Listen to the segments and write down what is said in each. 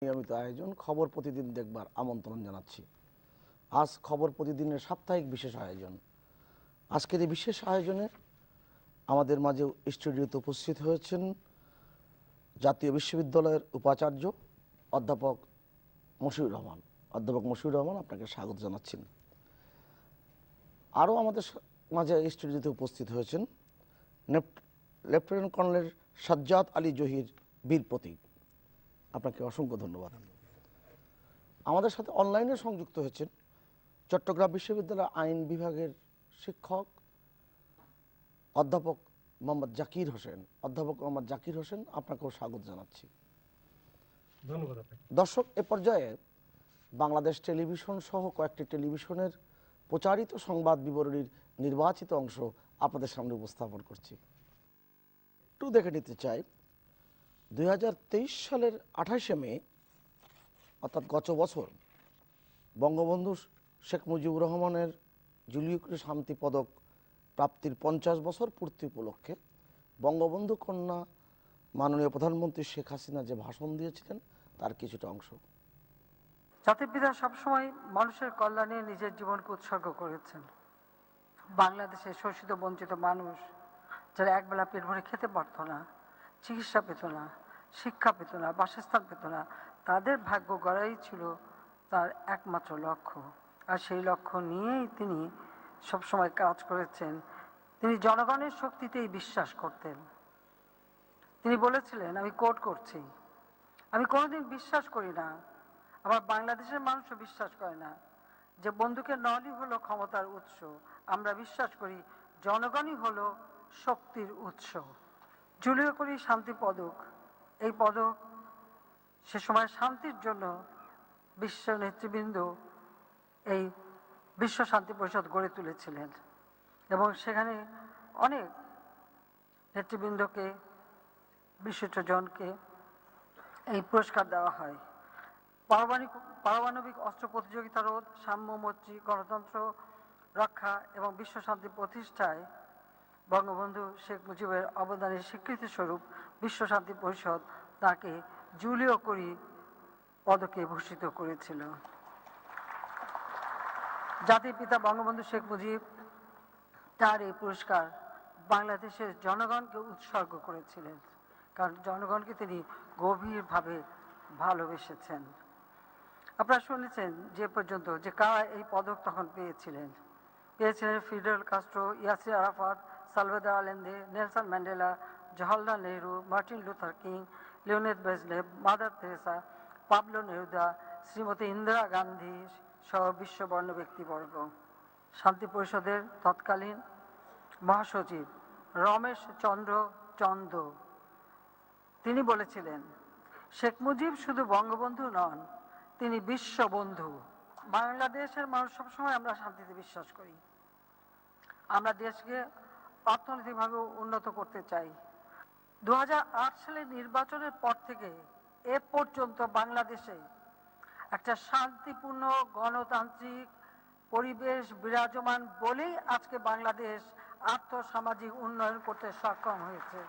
নিয়মিত আয়োজন খবর প্রতিদিন দেখবার আমন্ত্রণ জানাচ্ছি। আজ খবর প্রতিদিনের সাপ্তাহিক বিশেষ আয়োজন। আজকের এই বিশেষ আয়োজনে আমাদের মাঝে স্টুডিওতে উপস্থিত হয়েছেন জাতীয় বিশ্ববিদ্যালয়ের উপাচার্য অধ্যাপক মশিউর রহমান। অধ্যাপক মশিউর রহমান, আপনাকে স্বাগত জানাচ্ছেন। আরও আমাদের মাঝে স্টুডিওতে উপস্থিত হয়েছেন লেফটেন্যান্ট কর্নেল সাজ্জাদ আলী জহির, বীর প্রতীক। আপনাকে অসংখ্য ধন্যবাদ। আমাদের সাথে অনলাইনে সংযুক্ত হয়েছেন চট্টগ্রাম বিশ্ববিদ্যালয় আইন বিভাগের শিক্ষক অধ্যাপক মোহাম্মদ জাকির হোসেন। অধ্যাপক মোহাম্মদ জাকির হোসেন, আপনাকেও স্বাগত জানাচ্ছি। ধন্যবাদ। দর্শক, এ পর্যায়ে বাংলাদেশ টেলিভিশন সহ কয়েকটি টেলিভিশনের প্রচারিত সংবাদ বিবরণীর নির্বাচিত অংশ আপনাদের সামনে উপস্থাপন করছি। একটু দেখে নিতে চাই, 2023 সালের 28শে মে অর্থাৎ গত বছর বঙ্গবন্ধু শেখ মুজিবুর রহমানের জুলিও শান্তি পদক প্রাপ্তির 50 বছর পূর্তি উপলক্ষে বঙ্গবন্ধু কন্যা মাননীয় প্রধানমন্ত্রী শেখ হাসিনা যে ভাষণ দিয়েছিলেন তার কিছুটা অংশ। জাতির পিতা সবসময় মানুষের কল্যাণে নিজের জীবনকে উৎসর্গ করেছেন। বাংলাদেশের শোষিত বঞ্চিত মানুষ যারা একবেলা পেট ভরে খেতে পারত না, চিকিৎসা পেত না, শিক্ষা পেত না, বাসস্থান পেত না, তাদের ভাগ্য গড়াই ছিল তার একমাত্র লক্ষ্য। আর সেই লক্ষ্য নিয়েই তিনি সবসময় কাজ করেছেন। তিনি জনগণের শক্তিতেই বিশ্বাস করতেন। তিনি বলেছিলেন, আমি কোট করছি, আমি কোনোদিন বিশ্বাস করি না, আমার বাংলাদেশের মানুষও বিশ্বাস করে না যে বন্দুকের নলই হলো ক্ষমতার উৎস। আমরা বিশ্বাস করি জনগণই হলো শক্তির উৎস। জুলিও করি শান্তি পদক, এই পদক সে সময় শান্তির জন্য বিশ্ব নেতৃবৃন্দ এই বিশ্ব শান্তি পরিষদ গড়ে তুলেছিলেন এবং সেখানে অনেক নেতৃবৃন্দকে, বিশিষ্টজনকে এই পুরস্কার দেওয়া হয়। পারমাণবিক অস্ত্র প্রতিযোগিতা রোধ, সাম্য, মৈত্রী, গণতন্ত্র রক্ষা এবং বিশ্ব শান্তি প্রতিষ্ঠায় বঙ্গবন্ধু শেখ মুজিবের অবদানের স্বীকৃতি স্বরূপ বিশ্ব শান্তি পরিষদ তাকে জুলিও করি পদকে ভূষিত করেছিল। জাতির পিতা বঙ্গবন্ধু শেখ মুজিব তার এই পুরস্কার বাংলাদেশের জনগণকে উৎসর্গ করেছিলেন, কারণ জনগণকে তিনি গভীরভাবে ভালোবেসেছেন। আপনারা শুনেছেন যে পর্যন্ত যে কারা এই পদক তখন পেয়েছিলেন Fidel Castro, Yasser Arafat, Salvador Allende, Nelson Mandela, Jawaharlal Nehru, Martin Luther King, Leonid Brezhnev, Mother Teresa, Pablo Neruda, Shrimati Indira Gandhi সহ বিশ্ববর্ণ ব্যক্তিবর্গ। শান্তি পরিষদের তৎকালীন মহাসচিব রমেশ চন্দ্র চন্দ তিনি বলেছিলেন, শেখ মুজিব শুধু বঙ্গবন্ধু নন, তিনি বিশ্ববন্ধু। বাংলাদেশের মানুষ সবসময় আমরা শান্তিতে বিশ্বাস করি। আমরা দেশকে অর্থনৈতিকভাবে উন্নত করতে চাই। 2008 সালের নির্বাচনের পর থেকে এ পর্যন্ত বাংলাদেশে একটা শান্তিপূর্ণ গণতান্ত্রিক পরিবেশ বিরাজমান বলেই আজকে বাংলাদেশ আর্থসামাজিক উন্নয়ন করতে সক্ষম হয়েছে।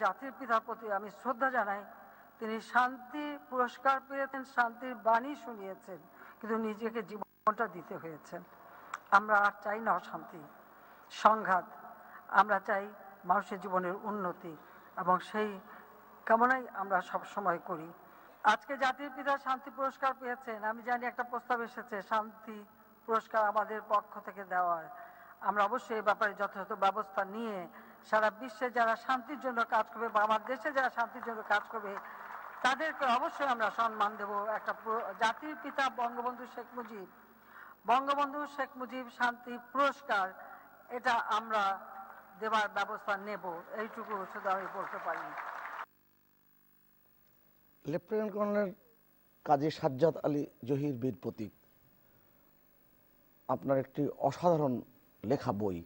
জাতির পিতার প্রতি আমি শ্রদ্ধা জানাই। তিনি শান্তি পুরস্কার পেয়েছেন, শান্তির বাণী শুনিয়েছেন, কিন্তু নিজেকে জীবনটা দিতে হয়েছে। আমরা আর চাই না অশান্তি, সংঘাত। আমরা চাই মানুষের জীবনের উন্নতি এবং সেই কামনাই আমরা সব সময় করি। আজকে জাতির পিতা শান্তি পুরস্কার পেয়েছেন। আমি জানি একটা প্রস্তাব এসেছে শান্তি পুরস্কার আমাদের পক্ষ থেকে দেওয়ার। আমরা অবশ্যই এই ব্যাপারে যথাযথ ব্যবস্থা নিয়ে সারা বিশ্বে যারা শান্তির জন্য কাজ করবে বা আমার দেশে যারা শান্তির জন্য কাজ করবে তাদেরকে অবশ্যই আমরা সম্মান দেব। একটা জাতির পিতা বঙ্গবন্ধু শেখ মুজিব শান্তি পুরস্কার, এটা আমরা দেওয়ার ব্যবস্থা নেব, এইটুকু শুধু আমি বলতে পারি। লেফটেন্যান্ট কর্নেল কাজী সাজ্জাদ আলী জহির, বীর প্রতীক, আপনার একটি অসাধারণ লেখা বই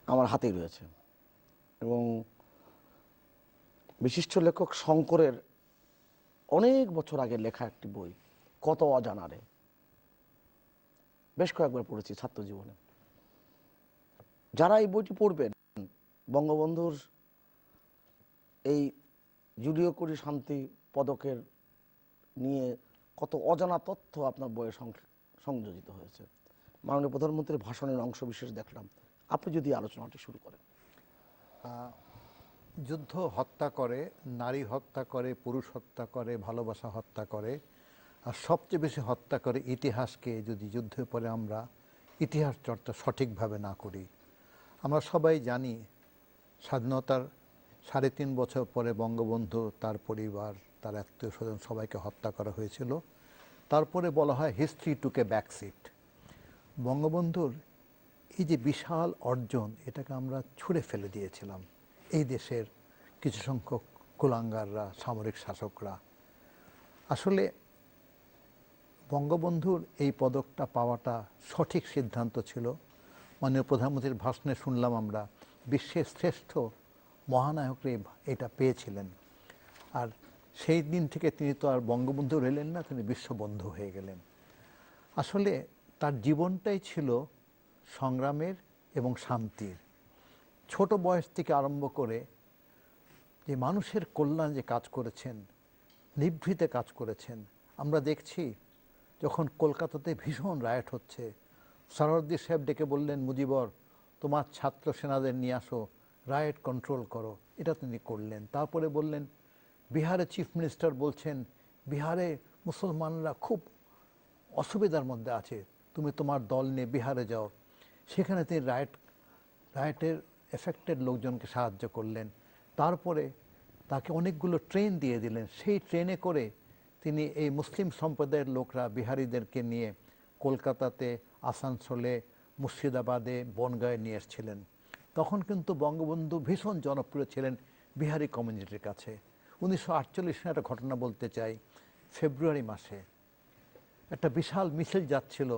আমার হাতেই রয়েছে এবং বিশিষ্ট লেখক শঙ্করের অনেক বছর আগে লেখা একটি বই, কত অজানারে। বেশ কয়েকবার পড়েছি ছাত্র জীবনে। যারা এই বইটি পড়বেন, বঙ্গবন্ধুর এই জুলিও কুরি শান্তি পদকের নিয়ে কত অজানা তথ্য আপনার বইয়ে সংযোজিত হয়েছে। মাননীয় প্রধানমন্ত্রীর ভাষণের অংশ বিশেষ দেখলাম, আপনি যদি আলোচনাটি শুরু করেন। যুদ্ধ হত্যা করে, নারী হত্যা করে, পুরুষ হত্যা করে, ভালোবাসা হত্যা করে, আর সবচেয়ে বেশি হত্যা করে ইতিহাসকে। যদি যুদ্ধের পরে আমরা ইতিহাস চর্চা সঠিকভাবে না করি, আমরা সবাই জানি স্বাধীনতার ৩.৫ বছর পরে বঙ্গবন্ধু, তার পরিবার, তার আত্মীয় স্বজন সবাইকে হত্যা করা হয়েছিল। তারপরে বলা হয় হিস্ট্রি টুকে ব্যাকসিট। বঙ্গবন্ধুর এই যে বিশাল অর্জন, এটাকে আমরা ছুঁড়ে ফেলে দিয়েছিলাম এই দেশের কিছু সংখ্যক কুলাঙ্গাররা, সামরিক শাসকরা। আসলে বঙ্গবন্ধুর এই পদকটা পাওয়াটা সঠিক সিদ্ধান্ত ছিল। মাননীয় প্রধানমন্ত্রীর ভাষণে শুনলাম আমরা বিশ্বের শ্রেষ্ঠ মহানায়করা এটা পেয়েছিলেন। আর সেই দিন থেকে তিনি তো আর বঙ্গবন্ধু রইলেন না, তিনি বিশ্ববন্ধু হয়ে গেলেন। আসলে তার জীবনটাই ছিল সংগ্রামের এবং শান্তির। ছোট বয়স থেকে আরম্ভ করে যে মানুষের কল্যাণ যে কাজ করেছেন, নিভৃতে কাজ করেছেন। আমরা দেখছি যখন কলকাতাতে ভীষণ রায়ট হচ্ছে, সরওয়ার্দী সাহেব ডেকে বললেন, মুজিবর তোমার ছাত্র সেনাদের নিয়ে আসো, রায়ট কন্ট্রোল করো। এটা তিনি করলেন। তারপরে বললেন, বিহারে চিফ মিনিস্টার বলছেন বিহারে মুসলমানরা খুব অসুবিধার মধ্যে আছে, তুমি তোমার দল নিয়ে বিহারে যাও। সেখানে তিনি রায়টের এফেক্টেড লোকজনকে সাহায্য করলেন। তারপরে তাকে অনেকগুলো ট্রেন দিয়ে দিলেন। সেই ট্রেনে করে তিনি এই মুসলিম সম্প্রদায়ের লোকরা বিহারিদেরকে নিয়ে কলকাতাতে, আসানসোলে, মুর্শিদাবাদে, বনগাঁয়ে নিয়ে এসেছিলেন। তখন কিন্তু বঙ্গবন্ধু ভীষণ জনপ্রিয় ছিলেন বিহারি কমিউনিটির কাছে। 1948 একটা ঘটনা বলতে চাই। ফেব্রুয়ারি মাসে একটা বিশাল মিছিল যাচ্ছিল।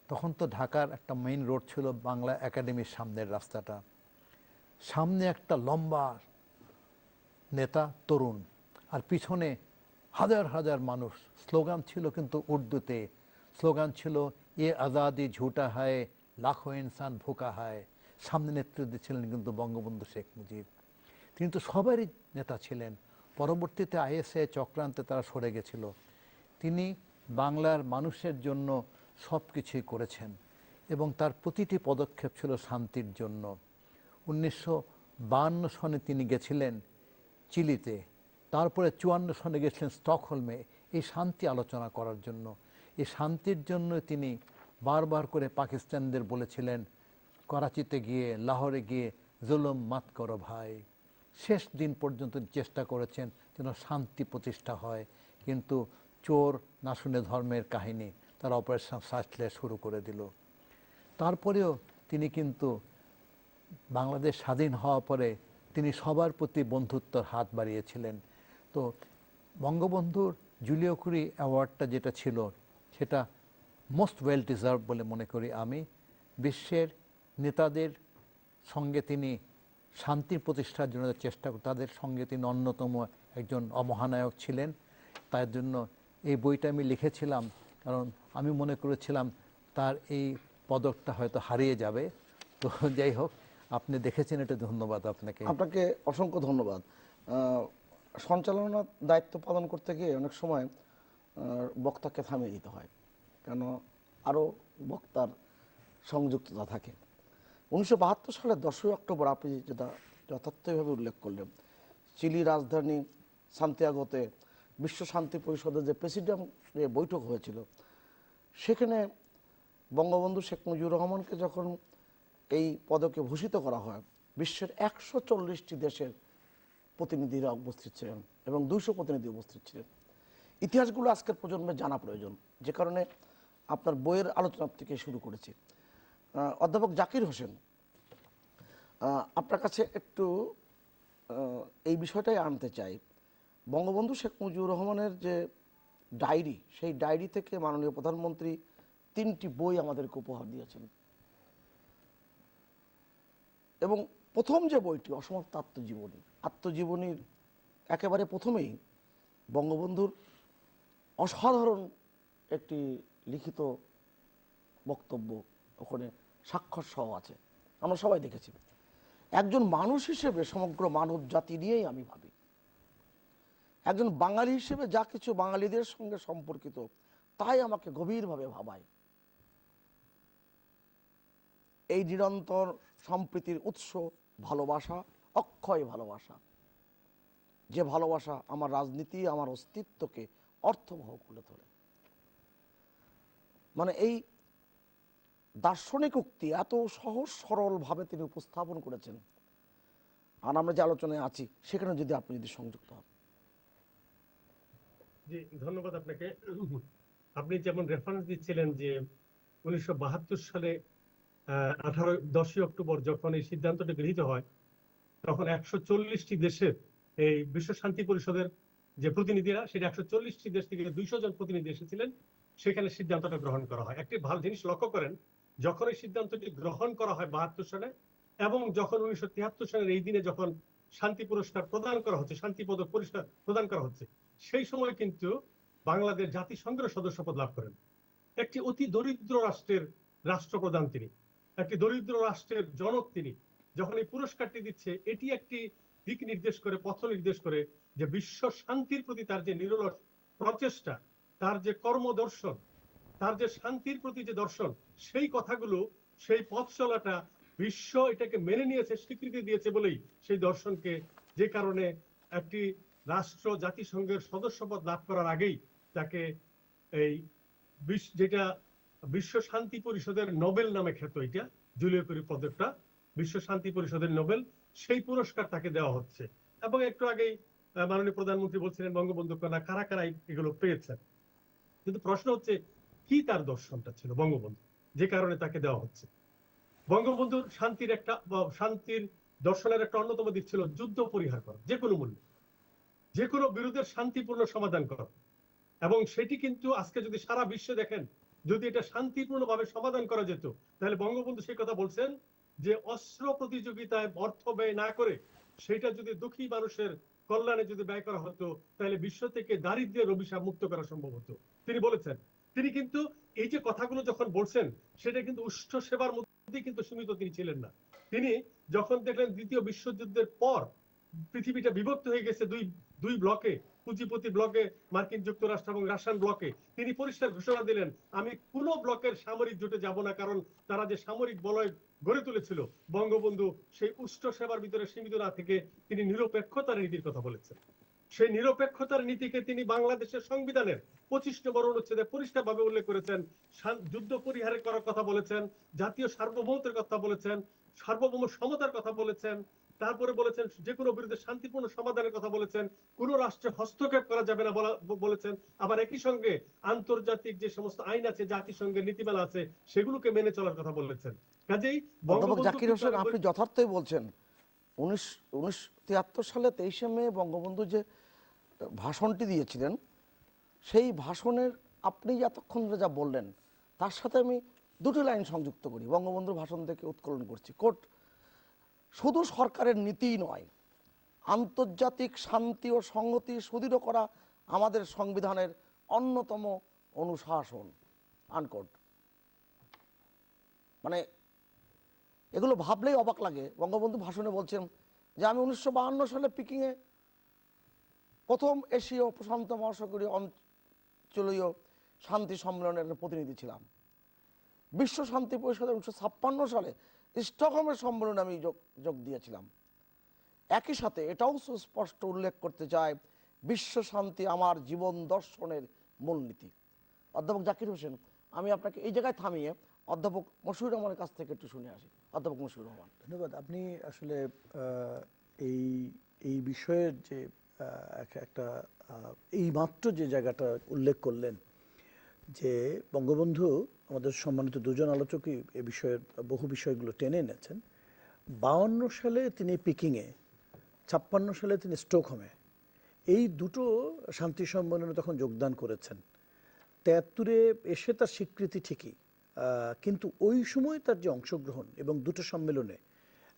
তখন তো ঢাকার একটা মেইন রোড ছিল বাংলা একাডেমির সামনের রাস্তাটা। সামনে একটা লম্বা নেতা, তরুণ, আর পিছনে হাজার হাজার মানুষ। স্লোগান ছিল কিন্তু উর্দুতে। স্লোগান ছিল এ আজাদি ঝুটা হায়, লাখো ইনসান ভুকা হায়। সামনে নেতৃত্ব দিচ্ছিলেন কিন্তু বঙ্গবন্ধু শেখ মুজিব। তিনি তো সবারই নেতা ছিলেন। পরবর্তীতে আইএসএ চক্রান্তে তারা সরে গেছিল। তিনি বাংলার মানুষের জন্য সব কিছুই করেছেন এবং তার প্রতিটি পদক্ষেপ ছিল শান্তির জন্য। 1952 সনে তিনি গেছিলেন চিলিতে, তারপরে 54 সনে গেছিলেন স্টকহোলমে এই শান্তি আলোচনা করার জন্য। এই শান্তির জন্য তিনি বারবার করে পাকিস্তানিদের বলেছিলেন, করাচিতে গিয়ে, লাহোরে গিয়ে জুলুম মাত করো ভাই। শেষ দিন পর্যন্ত চেষ্টা করেছেন যেন শান্তি প্রতিষ্ঠা হয়। কিন্তু চোর না শুনে ধর্মের কাহিনী, তারা অপারেশন সার্চলাইট শুরু করে দিল। তারপরেও তিনি কিন্তু বাংলাদেশ স্বাধীন হওয়ার পরে তিনি সবার প্রতি বন্ধুত্বর হাত বাড়িয়েছিলেন। তো বঙ্গবন্ধুর জুলিও কুরি অ্যাওয়ার্ডটা যেটা ছিল, সেটা মোস্ট ওয়েল ডিজার্ভ বলে মনে করি আমি। বিশ্বের নেতাদের সঙ্গে তিনি শান্তির প্রতিষ্ঠার জন্য চেষ্টা তাদের সঙ্গে তিনি অন্যতম একজন অমহানায়ক ছিলেন। তার জন্য এই বইটা আমি লিখেছিলাম, কারণ আমি মনে করেছিলাম তার এই পদকটা হয়তো হারিয়ে যাবে। তো যাই হোক, আপনি দেখেছেন, এটা ধন্যবাদ আপনাকে। আপনাকে অসংখ্য ধন্যবাদ। সঞ্চালনার দায়িত্ব পালন করতে গিয়ে অনেক সময় বক্তাকে থামিয়ে দিতে হয়, কেন আরও বক্তার সংযুক্ততা থাকে। 1972 সালের 10ই অক্টোবর আপনি যেটা যথার্থভাবে উল্লেখ করলেন, চিলি রাজধানী সান্তিয়াগোতে বিশ্ব শান্তি পরিষদের যে প্রেসিডিয়ামে বৈঠক হয়েছিল, সেখানে বঙ্গবন্ধু শেখ মুজিবুর রহমানকে যখন এই পদকে ভূষিত করা হয়, বিশ্বের 140টি দেশের প্রতিনিধিরা উপস্থিত ছিলেন এবং 200 প্রতিনিধি উপস্থিত ছিলেন। ইতিহাসগুলো আজকের প্রজন্মের জানা প্রয়োজন, যে কারণে আপনার বইয়ের আলোচনা থেকে শুরু করেছি। অধ্যাপক জাকির হোসেন, আপনার কাছে একটু এই বিষয়টাই আনতে চাই। বঙ্গবন্ধু শেখ মুজিবুর রহমানের যে ডায়েরি, সেই ডায়েরি থেকে মাননীয় প্রধানমন্ত্রী 3টি বই আমাদেরকে উপহার দিয়েছেন এবং প্রথম যে বইটি অসমাপ্ত আত্মজীবনীর একেবারে প্রথমেই বঙ্গবন্ধুর অসাধারণ একটি লিখিত বক্তব্য ওখানে স্বাক্ষর সহ আছে, আমরা সবাই দেখেছি। একজন মানুষ হিসেবে সমগ্র মানব জাতি নিয়েই আমি ভাবি, একজন বাঙালি হিসেবে যা কিছু বাঙালিদের সঙ্গে সম্পর্কিত তাই আমাকে গভীরভাবে ভাবায়। এই নিরন্তর সম্প্রীতির উৎস ভালোবাসা, অক্ষয় ভালোবাসা, যে ভালোবাসা আমার রাজনীতি, আমার অস্তিত্বকে অর্থবহ করে তোলে। মানে এই দার্শনিক উক্তি এত সহজ সরলভাবে তিনি উপস্থাপন করেছেন, আর আমরা যে আলোচনায় আছি সেখানে যদি আপনি যদি সংযুক্ত হন। জি, ধন্যবাদ আপনাকে। আপনি যেমন রেফারেন্স দিচ্ছিলেন যে 1972 সালে 10ই অক্টোবর যখন এই সিদ্ধান্তটি গৃহীত হয়, তখন 140টি দেশের এই বিশ্ব শান্তি পরিষদের যে প্রতিনিধিরা, সেটা 140টি দেশ থেকে 200 জন প্রতিনিধি এসেছিলেন, সেখানে সিদ্ধান্তটা গ্রহণ করা হয়। একটি ভালো জিনিস লক্ষ্য করেন, যখন এই সিদ্ধান্তটি গ্রহণ করা হয় 72 সালে, এবং যখন 1973 সালের এই দিনে যখন শান্তি পুরস্কার প্রদান করা হচ্ছে, শান্তি পদক পুরস্কার প্রদান করা হচ্ছে, সেই সময় কিন্তু বাংলাদেশ জাতিসংঘের সদস্যপদ লাভ করেন। একটি অতি দরিদ্র রাষ্ট্রের রাষ্ট্রপ্রধান তিনি, একটি দরিদ্র রাষ্ট্রের জনক তিনি, যখন এই পুরস্কারটি দিচ্ছে, এটি একটি দিক নির্দেশ করে, পথ নির্দেশ করে যে বিশ্ব শান্তির প্রতি তার যে নিরলস প্রচেষ্টা, তার যে কর্মদর্শন, তার যে শান্তির প্রতি যে দর্শন, সেই কথাগুলো, সেই পথ চলাটা বিশ্ব এটাকে মেনে নিয়েছে, স্বীকৃতি দিয়েছে বলেই সেই দর্শনকে, যে কারণে একটি রাষ্ট্র জাতিসংঘের সদস্যপদ লাভ করার আগেই তাকে এই যেটা বিশ্ব শান্তি পরিষদের নোবেল নামে খ্যাত, এটা জুলিও কুরি পদকটা বিশ্ব শান্তি পরিষদের নোবেল, সেই পুরস্কার তাকে দেওয়া হচ্ছে। এবং একটু আগেই মাননীয় প্রধানমন্ত্রী বলছিলেন বঙ্গবন্ধু কন্যা কারা কারা এগুলো পেয়েছেন। কিন্তু প্রশ্ন হচ্ছে, কি তার দর্শনটা ছিল বঙ্গবন্ধু, যে কারণে তাকে দেওয়া হচ্ছে? বঙ্গবন্ধুর শান্তির দর্শনের একটা অন্যতম দিক ছিল যুদ্ধ পরিহার করা, যে কোনো মূল্যে, যে কোনো বিরোধের শান্তিপূর্ণ সমাধান করা। এবং সেটি কিন্তু আজকে যদি সারা বিশ্বে দেখেন, যদি এটা শান্তিপূর্ণভাবে সমাধান করা যেত, তাহলে বঙ্গবন্ধু সেই কথা বলছেন যে অস্ত্র প্রতিযোগিতায় অর্থ ব্যয় না করে সেটা যদি দুঃখী মানুষের কল্যাণে যদি ব্যয় করা হতো, তাহলে বিশ্ব থেকে দারিদ্র্যের অভিশাপ মুক্ত করা সম্ভব হতো, তিনি বলেছেন। তিনি কিন্তু এই যে কথাগুলো যখন বলছেন, সেটা কিন্তু উষ্ঠ সেবার মধ্যে কিন্তু সীমিত তিনি ছিলেন না। তিনি যখন দেখলেন দ্বিতীয় বিশ্বযুদ্ধের পর পৃথিবীটা বিভক্ত হয়ে গেছে দুই ব্লকে, পুঁজিপতি ব্লকে মার্কিন যুক্তরাষ্ট্র এবং রাশিয়ান ব্লকে, তিনি পরিষ্কার ঘোষণা দিলেন, আমি কোন ব্লকের সামরিক জোটে যাব না, কারণ তারা যে সামরিক বলয় গড়ে তুলেছিল, বঙ্গবন্ধু সেই উষ্ঠ সেবার ভিতরে সীমিত না থেকে তিনি নিরপেক্ষতার নীতির কথা বলেছেন। সেই নিরপেক্ষতার নীতিকে তিনি বাংলাদেশের সংবিধানের 25 নম্বর অনুচ্ছেদে পরিষ্কারভাবে উল্লেখ করেছেন। যুদ্ধ পরিহারের করার কথা বলেছেন, জাতীয় সার্বভৌমত্বের কথা বলেছেন, সার্বভৌম সমতার কথা বলেছেন, তারপরে বলেছেন যে কোনো বিরুদ্ধে শান্তিপূর্ণ সমাধানের কথা বলেছেন, কোন রাষ্ট্রে হস্তক্ষেপ করা যাবে না বলেছেন। আবার একই সঙ্গে আন্তর্জাতিক যে সমস্ত আইন আছে, জাতিসংঘের নীতিমালা আছে, সেগুলোকে মেনে চলার কথা বলেছেন। কাজেই অধ্যাপক জাকির হোসেন, আপনি যথার্থই বলছেন। 1973 সালে 23শে মে বঙ্গবন্ধু যে ভাষণটি দিয়েছিলেন, সেই ভাষণের আপনি এতক্ষণ ধরে যা বললেন, তার সাথে আমি দুটি লাইন সংযুক্ত করি, বঙ্গবন্ধুর ভাষণ থেকে উত্তোলন করছি। কোট, শুধু সরকারের নীতিই নয়, আন্তর্জাতিক শান্তি ও সংহতি সুদৃঢ় করা আমাদের সংবিধানের অন্যতম অনুশাসন, আনকোট। মানে এগুলো ভাবলেই অবাক লাগে। বঙ্গবন্ধু ভাষণে বলছেন যে আমি 1952 সালে পিকিংয়ে প্রথম এশীয় প্রশান্ত মহাসাগরীয় অঞ্চলীয় শান্তি সম্মেলনের প্রতিনিধি ছিলাম। বিশ্ব শান্তি পরিষদের 1956 সালে স্টকহোমের সম্মেলনে আমি যোগ দিয়েছিলাম। একই সাথে এটাও সুস্পষ্ট উল্লেখ করতে চাই, বিশ্ব শান্তি আমার জীবন দর্শনের মূলনীতি। অধ্যাপক জাকির হোসেন, আমি আপনাকে এই জায়গায় থামিয়ে অধ্যাপক মশিউর রহমানের কাছ থেকে একটু শুনে আসি। অধ্যাপক মশিউর রহমান। ধন্যবাদ। আপনি আসলে এই বিষয়ের যে একটা এই মাত্র যে জায়গাটা উল্লেখ করলেন, যে বঙ্গবন্ধু, আমাদের সম্মানিত দুজন আলোচকই এ বিষয়ের বহু বিষয়গুলো টেনে এনেছেন। 52 সালে তিনি পিকিংয়ে, 56 সালে তিনি স্টকহোমে, এই দুটো শান্তি সম্মেলনে তখন যোগদান করেছেন। 73-এ এসে তার স্বীকৃতি ঠিকই, কিন্তু ওই সময় তার যে অংশগ্রহণ এবং দুটো সম্মেলনে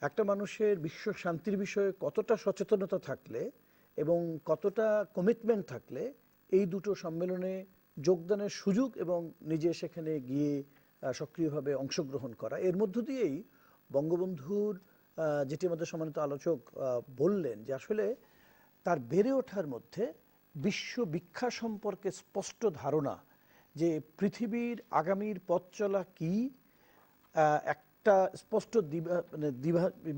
একটা মানুষের বিশ্ব শান্তির বিষয়ে কতটা সচেতনতা থাকলে এবং কতটা কমিটমেন্ট থাকলে এই দুটো সম্মেলনে যোগদানের সুযোগ এবং নিজে সেখানে গিয়ে সক্রিয়ভাবে অংশগ্রহণ করা, এর মধ্য দিয়েই বঙ্গবন্ধুর, যেটি আমাদের সম্মানিত আলোচক বললেন, যে আসলে তার বেড়ে ওঠার মধ্যে বিশ্ব বিখ্যাত সম্পর্কে স্পষ্ট ধারণা যে পৃথিবীর আগামীর পথ চলা কি, একটা স্পষ্ট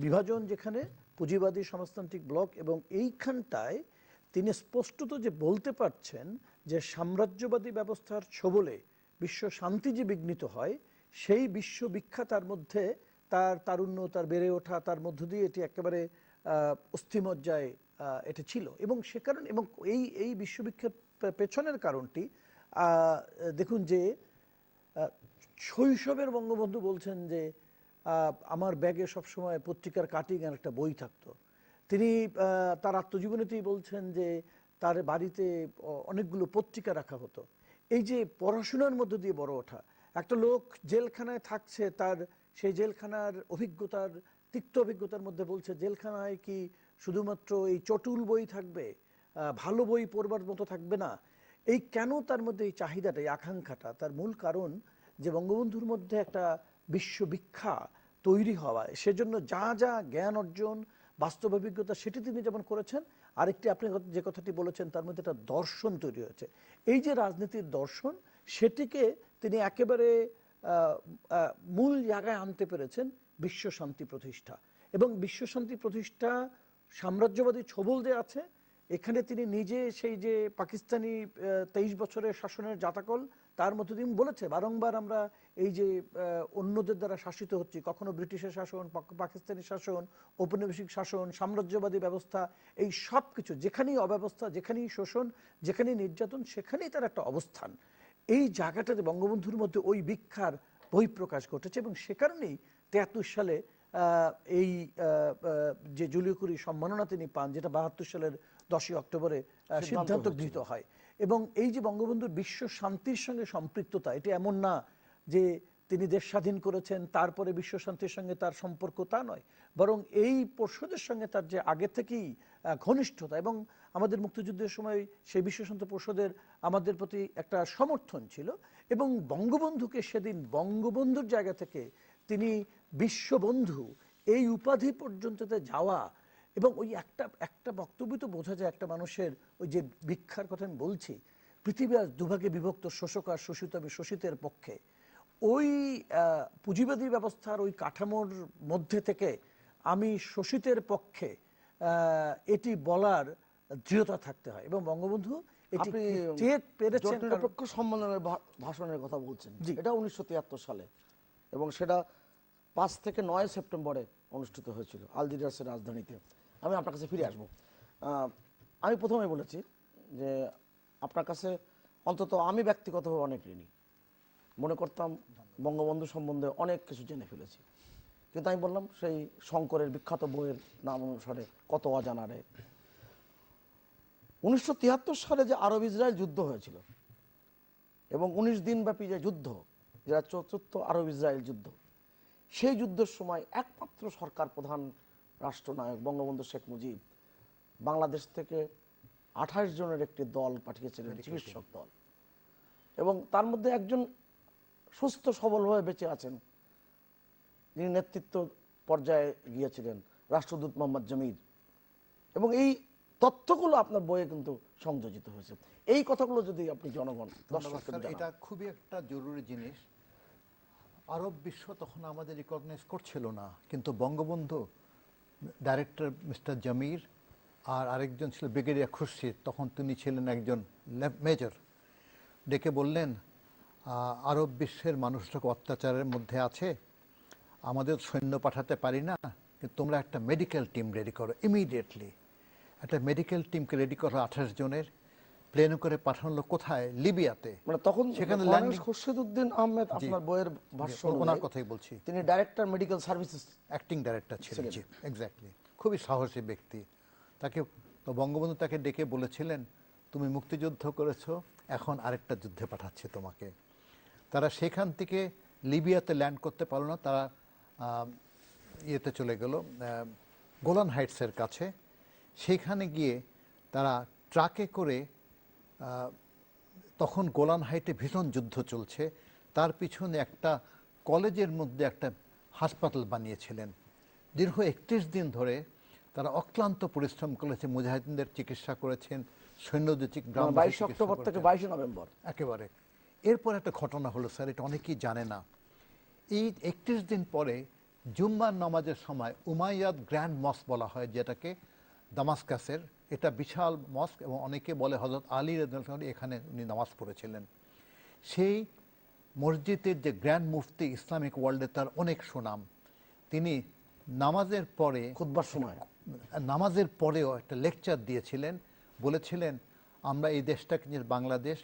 বিভাজন যেখানে পুঁজিবাদী সমাজতান্ত্রিক ব্লক, এবং এইখানটায় তিনি স্পষ্টত যে বলতে পারছেন যে সাম্রাজ্যবাদী ব্যবস্থার ছোবলে বিশ্ব শান্তি যে বিঘ্নিত হয়, সেই বিশ্ব বিখ্যাতার মধ্যে তার তারুণ্য, তার বেড়ে ওঠা, তার মধ্য দিয়ে এটি একেবারে অস্থিমজ্জায় এটা ছিল। এবং সে কারণে, এবং এই বিশ্ববিখ্যাত পেছনের কারণটি দেখুন যে শৈশবের বঙ্গবন্ধু বলছেন যে আমার ব্যাগে সবসময় পত্রিকার কাটিং আর একটা বই থাকতো। তিনি তার আত্মজীবনীতেই বলছেন যে তার বাড়িতে অনেকগুলো পত্রিকা রাখা হতো। এই যে পড়াশোনার মধ্যে দিয়ে বড় ওঠা, একটা লোক জেলখানায় থাকছে, তার সেই জেলখানার অভিজ্ঞতার, তিক্ত অভিজ্ঞতার মধ্যে বলছে জেলখানায় কি শুধুমাত্র এই চটুল বই থাকবে, ভালো বই পড়বার মতো থাকবে না। এই কেন তার মধ্যে এই চাহিদাটা, এই আকাঙ্ক্ষাটা, তার মূল কারণ যে বঙ্গবন্ধুর মধ্যে একটা বিশ্ববিখ্যা তৈরি হওয়া, সেজন্য যা যা জ্ঞান অর্জন, বাস্তব অভিজ্ঞতা, সেটি তিনি যেমন করেছেন, আরেকটি আপনি যে কথাটি বলেছেন তার মধ্যে একটা দর্শন তৈরি হয়েছে। এই যে রাজনীতির দর্শন, সেটিকে তিনি একেবারে মূল জায়গায় আনতে পেরেছেন, বিশ্ব শান্তি প্রতিষ্ঠা। এবং বিশ্ব শান্তি প্রতিষ্ঠা, সাম্রাজ্যবাদী ছোবল যে আছে এখানে, তিনি নিজে সেই যে পাকিস্তানি 23 বছরের শাসনের জাতাকল, তার মধ্যে তিনি বলেছে বারংবার আমরা এই যে অন্যদের দ্বারা শাসিত হচ্ছি, কখনো ব্রিটিশের শাসন, পাকিস্তানি শাসন, ঔপনিবেশিক শাসন, সাম্রাজ্যবাদী ব্যবস্থা, এই সব কিছু যেখানেই অব্যবস্থা, যেখানেই শোষণ, যেখানেই নির্যাতন, সেখানেই তার একটা অবস্থান। এই জায়গাটাতে বঙ্গবন্ধুর মধ্যে ওই ভিক্ষার বহিঃপ্রকাশ ঘটেছে। এবং সে কারণেই 73 সালে এই যে জুলিও কুরি সম্মাননা তিনি পান, যেটা 72 সালের 10ই অক্টোবরে সিদ্ধান্ত গৃহীত হয়। এবং এই যে বঙ্গবন্ধুর বিশ্ব শান্তির সঙ্গে সম্পৃক্ততা, এটি এমন না যে তিনি দেশ স্বাধীন করেছেন তারপরে বিশ্ব শান্তির সঙ্গে তার সম্পর্ক, তা নয়, বরং এই পর্ষদের সঙ্গে তার যে আগে থেকেই ঘনিষ্ঠতা, এবং আমাদের মুক্তিযুদ্ধের সময় সেই বিশ্ব শান্তি পর্ষদের আমাদের প্রতি একটা সমর্থন ছিল। এবং বঙ্গবন্ধুকে সেদিন বঙ্গবন্ধুর জায়গা থেকে তিনি বিশ্ববন্ধু এই উপাধি পর্যন্ততে যাওয়া, এবং ওই একটা বক্তব্য তো বোঝা যায় একটা মানুষের, ওই যে ভিক্ষার কথা আমি বলছি, পৃথিবী আজ দুভাগে বিভক্ত, শোষক আর শোষিত, আমি শোষিতের পক্ষে। ওই পুঁজিবাদী ব্যবস্থার ওই কাঠামোর মধ্যে থেকে আমি শোষিতের পক্ষে, এটি বলার দৃঢ়তা থাকতে হয়। এবং বঙ্গবন্ধু এটি পেরেছেন। নিরপেক্ষ সম্মেলনের ভাষণের কথা বলছেন, এটা 1973 সালে, এবং সেটা 5 থেকে 9 সেপ্টেম্বরে অনুষ্ঠিত হয়েছিল আলজেরিয়াসের রাজধানীতে। আমি আপনার কাছে ফিরে আসবো। আমি প্রথমে বলেছি যে আপনার কাছে অন্তত আমি ব্যক্তিগতভাবে অনেক ঋণী, মনে করতাম বঙ্গবন্ধু সম্বন্ধে অনেক কিছু জেনে ফেলেছি, কিন্তু আমি বললাম সেই শঙ্করের বিখ্যাত বইয়ের নাম অনুসারে কত অজানা রে। 1973 সালে যে আরব ইসরায়েল যুদ্ধ হয়েছিল, এবং 19 দিনব্যাপী যে যুদ্ধ, যেটা চতুর্থ আরব ইসরায়েল যুদ্ধ, সেই যুদ্ধের সময় একমাত্র সরকার প্রধান রাষ্ট্রনায়ক বঙ্গবন্ধু শেখ মুজিব বাংলাদেশ থেকে 28 জনের একটি দল পাঠিয়েছিলেন, চিকিৎসক দল, এবং তার মধ্যে একজন সুস্থ সবলভাবে বেঁচে আছেন, যিনি নেতৃত্ব পর্যায়ে গিয়েছিলেন, রাষ্ট্রদূত মোহাম্মদ জমির। এবং এই তথ্যগুলো আপনার বইয়ে কিন্তু সংযোজিত হয়েছে। এই কথাগুলো যদি আপনি জনগণ, এটা খুবই একটা জরুরি জিনিস। আরব বিশ্ব তখন আমাদের রিকগনাইজ করছিল না, কিন্তু বঙ্গবন্ধু, ডাইরেক্টর মিস্টার জমির, আর আরেকজন ছিল ব্রিগেডিয়ার খুরশিদ, তখন তিনি ছিলেন একজন মেজর, ডেকে বললেন আরব বিশ্বের মানুষরা অত্যাচারের মধ্যে আছে, আমাদের সৈন্য পাঠাতে পারি না, কিন্তু তোমরা একটা মেডিকেল টিম রেডি করো ইমিডিয়েটলি। একটা মেডিকেল টিমকে রেডি করো 28 জনের, প্লেনে করে পাঠানো কোথায়, লিবিয়াতে। মানে তখন সেখানে খুরশিদউদ্দিন আহমেদ, আপনার বইয়ের ভাষ্য, ওনার কথাই বলছি, তিনি director medical services, acting director ছিলেন। জি, এক্স্যাক্টলি। খুবই সাহসী ব্যক্তি। তাকে তো বঙ্গবন্ধু তাকে ডেকে বলেছিলেন, তুমি মুক্তিযুদ্ধ করেছো, এখন আরেকটা যুদ্ধে পাঠাচ্ছি তোমাকে। তারা সেখান থেকে লিবিয়াতে ল্যান্ড করতে পারলো না, তারা ইয়েতে চলে গেল গোলান হাইটসের কাছে। সেখানে গিয়ে তারা ট্রাকে করে, তখন গোলান হাইটে ভীষণ যুদ্ধ চলছে, তার পিছনে একটা কলেজের মধ্যে একটা হাসপাতাল বানিয়েছিলেন। দীর্ঘ 31 দিন ধরে তারা অক্লান্ত পরিশ্রম করেছে, মুজাহিদিনদের চিকিৎসা করেছেন, সৈন্যদূতিক 22 অক্টোবর থেকে 22 নভেম্বর। একেবারে। এরপর একটা ঘটনা হলো স্যার, এটা অনেকেই জানে না। এই 31 দিন পরে জুম্মার নামাজের সময় উমাইয়াদ গ্র্যান্ড মস্ক বলা হয় যেটাকে, দামাস্কাসের, এটা বিশাল মস্ক এবং অনেকে বলে হযরত আলী রাদিয়াল্লাহু আনহু এখানে উনি নামাজ পড়েছিলেন। সেই মসজিদের যে গ্র্যান্ড মুফতি ইসলামিক ওয়ার্ল্ডে, তার অনেক সুনাম। তিনি নামাজের পরে, খুতবার সময় নামাজের পরেও একটা লেকচার দিয়েছিলেন, বলেছিলেন আমরা এই দেশটাকে নিয়ে, বাংলাদেশ,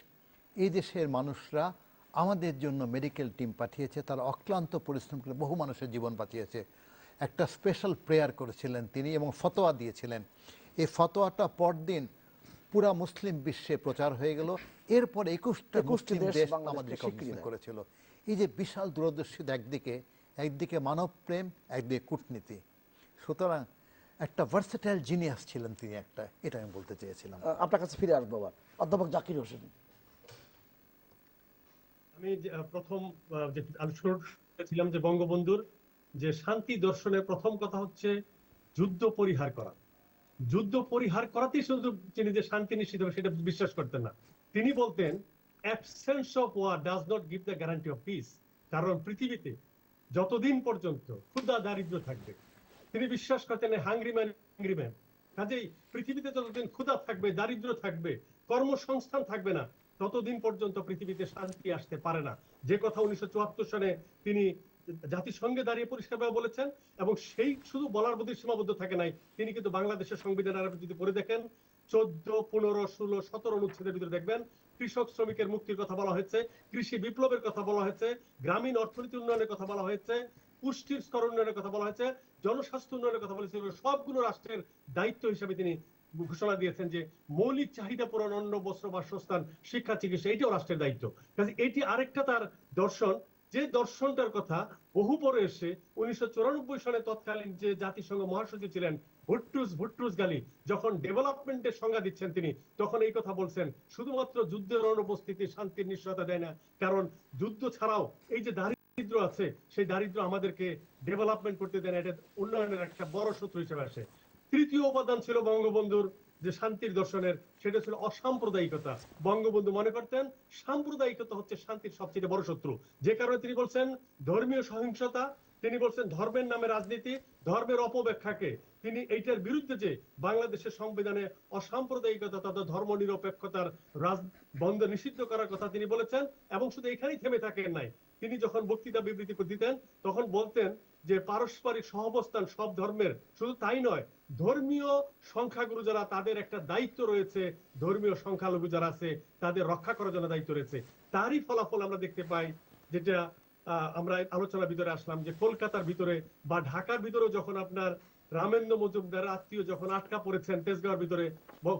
এই দেশের মানুষরা আমাদের জন্য মেডিকেল টিম পাঠিয়েছে, তারা অক্লান্ত পরিশ্রম করে বহু মানুষের জীবন বাঁচিয়েছে। একটা স্পেশাল প্রেয়ার করেছিলেন তিনি এবং ফতোয়া দিয়েছিলেন। এই ফতোয়াটা পরদিন পুরা মুসলিম বিশ্বে প্রচার হয়ে গেল। এরপর 21টা মুসলিম দেশ আমাদের রিকগনিশন করেছিল। এই যে বিশাল দূরদর্শিতা, একদিকে মানব প্রেম, একদিকে কূটনীতি। সুতরাং একটা ভার্সেটাইল জিনিয়াস ছিলেন তিনি একটা, এটা আমি বলতে চেয়েছিলাম। আপনার কাছে ফিরে আসবো আবার অধ্যাপক জাকির হোসেন। আমি প্রথম যে আলোচনা ছিলাম যে বঙ্গবন্ধুর যে শান্তি দর্শনের প্রথম কথা হচ্ছে যুদ্ধ পরিহার করা। যুদ্ধ পরিহার করাতেই শুধু তিনি যে শান্তি নিশ্চিত হবে সেটা বিশ্বাস করতেন না। তিনি বলতেন absence of war does not give the guarantee of peace. কারণ পৃথিবীতে যতদিন পর্যন্ত ক্ষুধা দারিদ্র থাকবে, তিনি বিশ্বাস করতেন হাংরি ম্যান। কাজেই পৃথিবীতে যতদিন ক্ষুধা থাকবে, দারিদ্র থাকবে, কর্মসংস্থান থাকবে না, ততদিন পর্যন্ত পৃথিবীতে শান্তি আসতে পারে না। যে কথা 1974 সালে তিনি জাতিসংঘে দাঁড়িয়ে পরিষ্কারভাবে বলেছেন, এবং সেই শুধু বলার মধ্যে সীমাবদ্ধ থাকে নাই, তিনি কিন্তু বাংলাদেশের সংবিধান আপনি যদি পড়ে দেখেন 14, 15, 16, 17 অনুচ্ছেদের ভিতরে দেখবেন কৃষক শ্রমিকের মুক্তির কথা বলা হয়েছে, কৃষি বিপ্লবের কথা বলা হয়েছে, গ্রামীণ অর্থনীতি উন্নয়নের কথা বলা হয়েছে, পুষ্টির স্তর উন্নয়নের কথা বলা হয়েছে, জনস্বাস্থ্য উন্নয়নের কথা বলেছে। সবগুলো রাষ্ট্রের দায়িত্ব হিসেবে তিনি ঘোষণা দিয়েছেন যে মৌলিক চাহিদা পূরণ, অন্ন, বস্ত্র, বাসস্থান, শিক্ষা, চিকিৎসা, এটাও রাষ্ট্রের দায়িত্ব। কাজে এটি আরেকটা তার দর্শন, যে দর্শনটার কথা বহু পরে এসে 1994 সালে তৎকালীন যে জাতিসংঘ মহাসচিব ছিলেন ভুট্রুস গালি যখন ডেভেলপমেন্টের সংজ্ঞা দিচ্ছেন, তিনি তখন এই কথা বলছেন শুধুমাত্র যুদ্ধের অনুপস্থিতি শান্তির নিশ্চয়তা দেয় না, কারণ যুদ্ধ ছাড়াও এই যে দারিদ্র আছে, সেই দারিদ্র আমাদেরকে ডেভেলপমেন্ট করতে দেয় না, এটা উন্নয়নের একটা বড় শত্রু হিসেবে আসে। তৃতীয় উপাদান ছিল বঙ্গবন্ধুর যে শান্তির দর্শনের, সেটা ছিল অসাম্প্রদায়িকতা। বঙ্গবন্ধু মনে করতেন সাম্প্রদায়িকতা হচ্ছে শান্তির সবচেয়ে বড় শত্রু। যে কারণে তিনি বলছেন ধর্মীয় সহিংসতা, তিনি বলছেন ধর্মের নামে রাজনীতি, ধর্মের অপব্যাখ্যাকে তিনি এইটার বিরুদ্ধে, যে বাংলাদেশের সংবিধানে অসাম্প্রদায়িকতা তথা ধর্ম নিরপেক্ষতার বন্ধ নিষিদ্ধ করার কথা তিনি বলেছেন। এবং শুধু এখানেই থেমে থাকেন নাই, তিনি যখন বক্তৃতা বিবৃতি দিতেন তখন বলতেন যে পারস্পরিক সহাবস্থান সব ধর্মের, শুধু তাই নয়, ধর্মীয় সংখ্যাগুরু যারা, তাদের একটা দায়িত্ব রয়েছে, ধর্মীয় সংখ্যালঘু যারা আছে তাদের রক্ষা করার জন্য দায়িত্ব রয়েছে। তারই ফলাফল আমরা দেখতে পাই, যেটা আমরা আলোচনার ভিতরে আসলাম, যে কলকাতার ভিতরে বা ঢাকার ভিতরে যখন আপনার রামেন্দ্র মজুমদার আত্মীয় যখন আটকা পড়েছেন তেজগাঁওর ভিতরে,